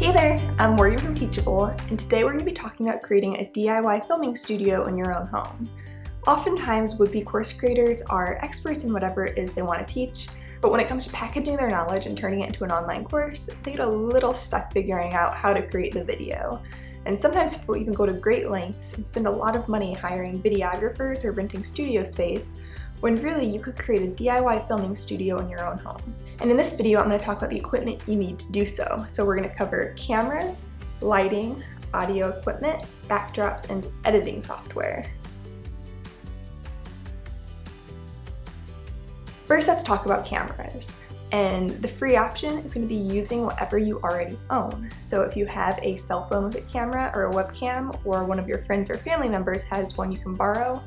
Hey there, I'm Morgan from Teachable, and today we're going to be talking about creating a DIY filming studio in your own home. Oftentimes, would-be course creators are experts in whatever it is they want to teach, but when it comes to packaging their knowledge and turning it into an online course, they get a little stuck figuring out how to create the video. And sometimes people even go to great lengths and spend a lot of money hiring videographers or renting studio space, when really you could create a DIY filming studio in your own home. And in this video, I'm going to talk about the equipment you need to do so. So we're going to cover cameras, lighting, audio equipment, backdrops, and editing software. First, let's talk about cameras. And the free option is going to be using whatever you already own. So if you have a cell phone with a camera or a webcam, or one of your friends or family members has one you can borrow,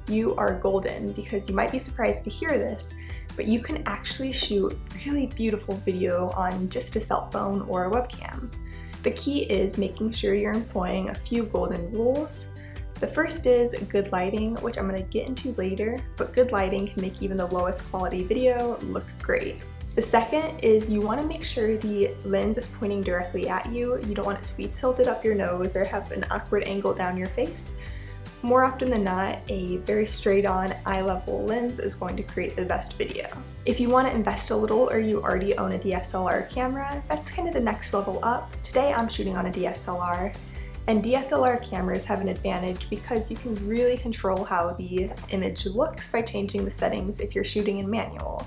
you are golden, because you might be surprised to hear this, but you can actually shoot really beautiful video on just a cell phone or a webcam. The key is making sure you're employing a few golden rules. The first is good lighting, which I'm going to get into later, but good lighting can make even the lowest quality video look great. The second is you want to make sure the lens is pointing directly at you. You don't want it to be tilted up your nose or have an awkward angle down your face. More often than not, a very straight-on, eye-level lens is going to create the best video. If you want to invest a little or you already own a DSLR camera, that's kind of the next level up. Today I'm shooting on a DSLR, and DSLR cameras have an advantage because you can really control how the image looks by changing the settings if you're shooting in manual.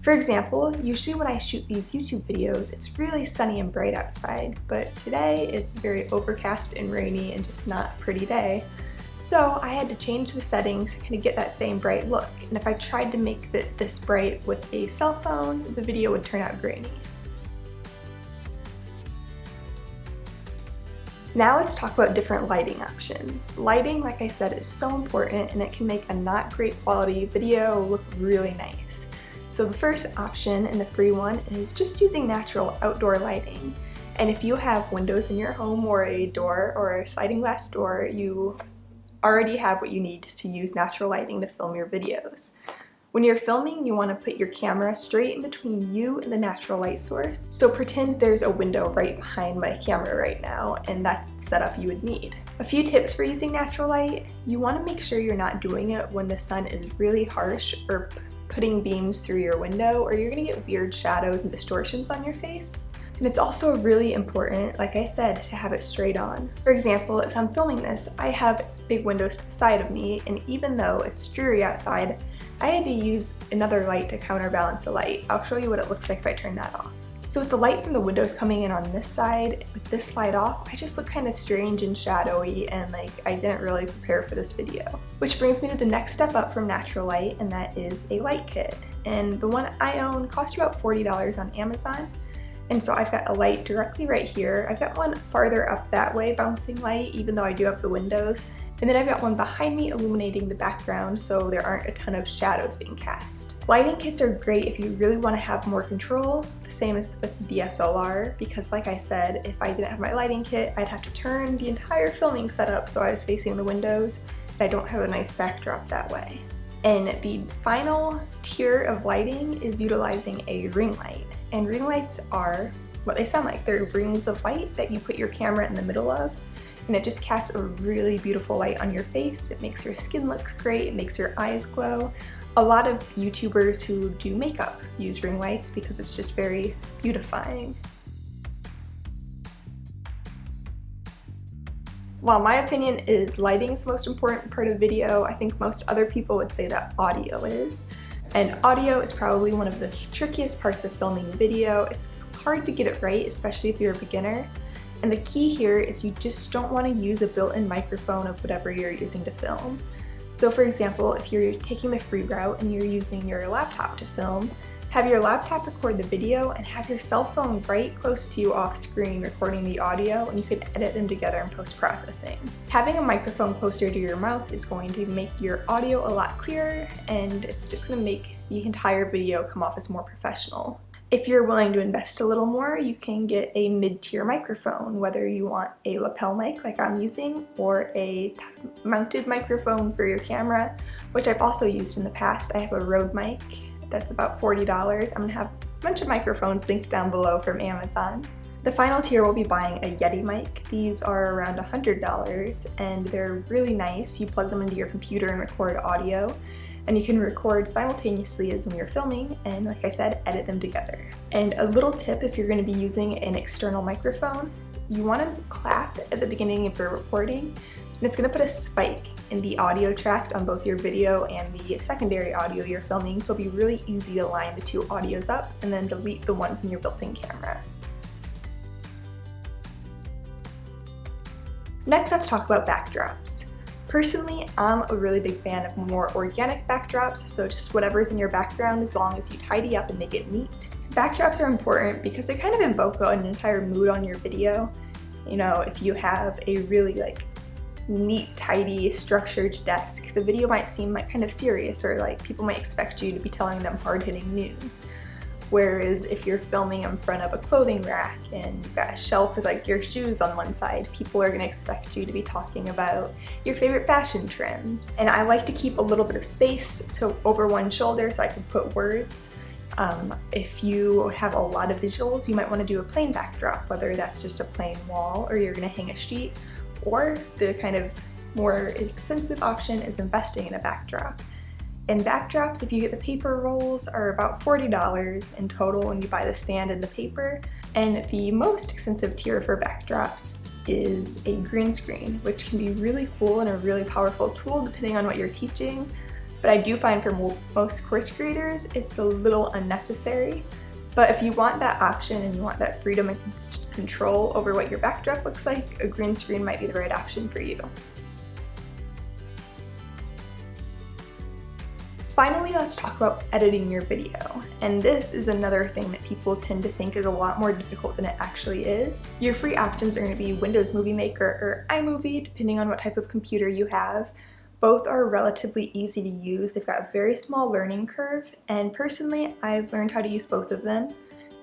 For example, usually when I shoot these YouTube videos, it's really sunny and bright outside, but today it's very overcast and rainy and just not a pretty day. So I had to change the settings to kind of get that same bright look, and if I tried to make this bright with a cell phone, the video would turn out grainy. Now let's talk about different lighting options. Lighting, like I said, is so important, and it can make a not great quality video look really nice. So the first option, and the free one, is just using natural outdoor lighting. And if you have windows in your home or a door or a sliding glass door, you already have what you need to use natural lighting to film your videos. When you're filming, you want to put your camera straight in between you and the natural light source. So pretend there's a window right behind my camera right now, and that's the setup you would need. A few tips for using natural light: you want to make sure you're not doing it when the sun is really harsh or putting beams through your window, or you're going to get weird shadows and distortions on your face. And it's also really important, like I said, to have it straight on. For example, if I'm filming this, I have big windows to the side of me, and even though it's dreary outside, I had to use another light to counterbalance the light. I'll show you what it looks like if I turn that off. So with the light from the windows coming in on this side, with this light off, I just look kind of strange and shadowy, and like I didn't really prepare for this video. Which brings me to the next step up from natural light, and that is a light kit. And the one I own cost about $40 on Amazon. And so I've got a light directly right here. I've got one farther up that way, bouncing light, even though I do have the windows. And then I've got one behind me illuminating the background so there aren't a ton of shadows being cast. Lighting kits are great if you really want to have more control, the same as with the DSLR, because like I said, if I didn't have my lighting kit, I'd have to turn the entire filming setup so I was facing the windows, and I don't have a nice backdrop that way. And the final tier of lighting is utilizing a ring light. And ring lights are what they sound like. They're rings of light that you put your camera in the middle of, and it just casts a really beautiful light on your face. It makes your skin look great, it makes your eyes glow. A lot of YouTubers who do makeup use ring lights because it's just very beautifying. While my opinion is lighting is the most important part of video, I think most other people would say that audio is. And audio is probably one of the trickiest parts of filming video. It's hard to get it right, especially if you're a beginner. And the key here is you just don't want to use a built-in microphone of whatever you're using to film. So for example, if you're taking the free route and you're using your laptop to film, have your laptop record the video and have your cell phone right close to you off screen recording the audio, and you can edit them together in post-processing. Having a microphone closer to your mouth is going to make your audio a lot clearer, and it's just going to make the entire video come off as more professional. If you're willing to invest a little more, you can get a mid-tier microphone, whether you want a lapel mic like I'm using or a mounted microphone for your camera, which I've also used in the past. I have a Rode mic that's about $40. I'm gonna have a bunch of microphones linked down below from Amazon. The final tier will be buying a Yeti mic. These are around $100 and they're really nice. You plug them into your computer and record audio, and you can record simultaneously as when you're filming and, like I said, edit them together. And a little tip if you're going to be using an external microphone, you want to clap at the beginning of your recording, and it's going to put a spike in the audio tract on both your video and the secondary audio you're filming, so it'll be really easy to line the two audios up and then delete the one from your built-in camera. Next, let's talk about backdrops. Personally, I'm a really big fan of more organic backdrops, so just whatever's in your background as long as you tidy up and make it neat. Backdrops are important because they kind of invoke an entire mood on your video. You know, if you have a really neat, tidy, structured desk, the video might seem kind of serious, or people might expect you to be telling them hard-hitting news. Whereas if you're filming in front of a clothing rack and you've got a shelf with your shoes on one side, people are going to expect you to be talking about your favorite fashion trends. And I like to keep a little bit of space over one shoulder so I can put words. If you have a lot of visuals, you might want to do a plain backdrop, whether that's just a plain wall or you're going to hang a sheet, or the kind of more expensive option is investing in a backdrop. And backdrops, if you get the paper rolls, are about $40 in total when you buy the stand and the paper. And the most expensive tier for backdrops is a green screen, which can be really cool and a really powerful tool depending on what you're teaching. But I do find for most course creators, it's a little unnecessary. But if you want that option and you want that freedom and control over what your backdrop looks like, a green screen might be the right option for you. Finally, let's talk about editing your video. And this is another thing that people tend to think is a lot more difficult than it actually is. Your free options are going to be Windows Movie Maker or iMovie, depending on what type of computer you have. Both are relatively easy to use. They've got a very small learning curve, and personally, I've learned how to use both of them.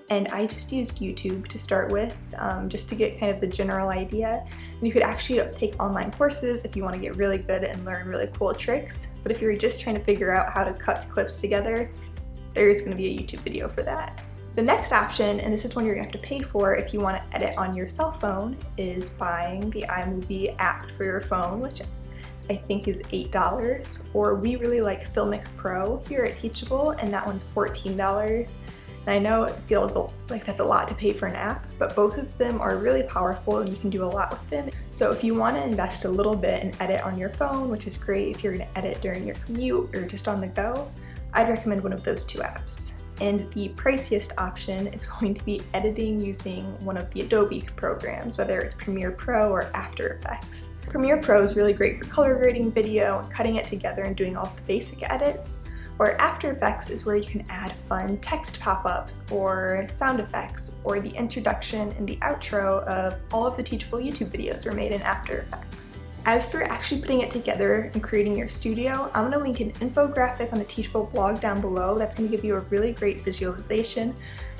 And I just used YouTube to start with, just to get kind of the general idea. And you could actually take online courses if you want to get really good and learn really cool tricks. But if you're just trying to figure out how to cut clips together, there's going to be a YouTube video for that. The next option, and this is one you're going to have to pay for if you want to edit on your cell phone, is buying the iMovie app for your phone, which I think is $8. Or we really like Filmic Pro here at Teachable, and that one's $14. And I know it feels like that's a lot to pay for an app, but both of them are really powerful and you can do a lot with them. So if you want to invest a little bit and edit on your phone, which is great if you're going to edit during your commute or just on the go, I'd recommend one of those two apps. And the priciest option is going to be editing using one of the Adobe programs, whether it's Premiere Pro or After Effects. Premiere Pro is really great for color grading video and cutting it together and doing all the basic edits. Or After Effects is where you can add fun text pop-ups or sound effects, or the introduction and the outro of all of the Teachable YouTube videos were made in After Effects. As for actually putting it together and creating your studio, I'm going to link an infographic on the Teachable blog down below that's going to give you a really great visualization.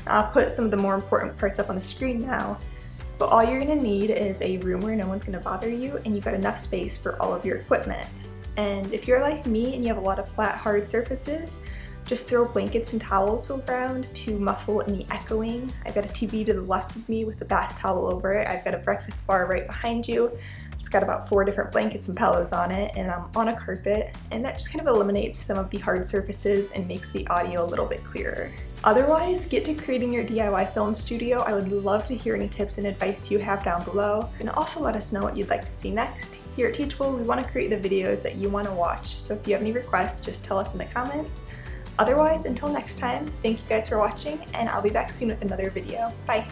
I'll put some of the more important parts up on the screen now. But all you're going to need is a room where no one's going to bother you and you've got enough space for all of your equipment. And if you're like me and you have a lot of flat, hard surfaces, just throw blankets and towels around to muffle any echoing. I've got a TV to the left of me with a bath towel over it. I've got a breakfast bar right behind you. It's got about 4 different blankets and pillows on it, and I'm on a carpet, and that just kind of eliminates some of the hard surfaces and makes the audio a little bit clearer. Otherwise, get to creating your DIY film studio. I would love to hear any tips and advice you have down below, and also let us know what you'd like to see next. Here at Teachable, we want to create the videos that you want to watch, so if you have any requests, just tell us in the comments. Otherwise, until next time, thank you guys for watching, and I'll be back soon with another video. Bye!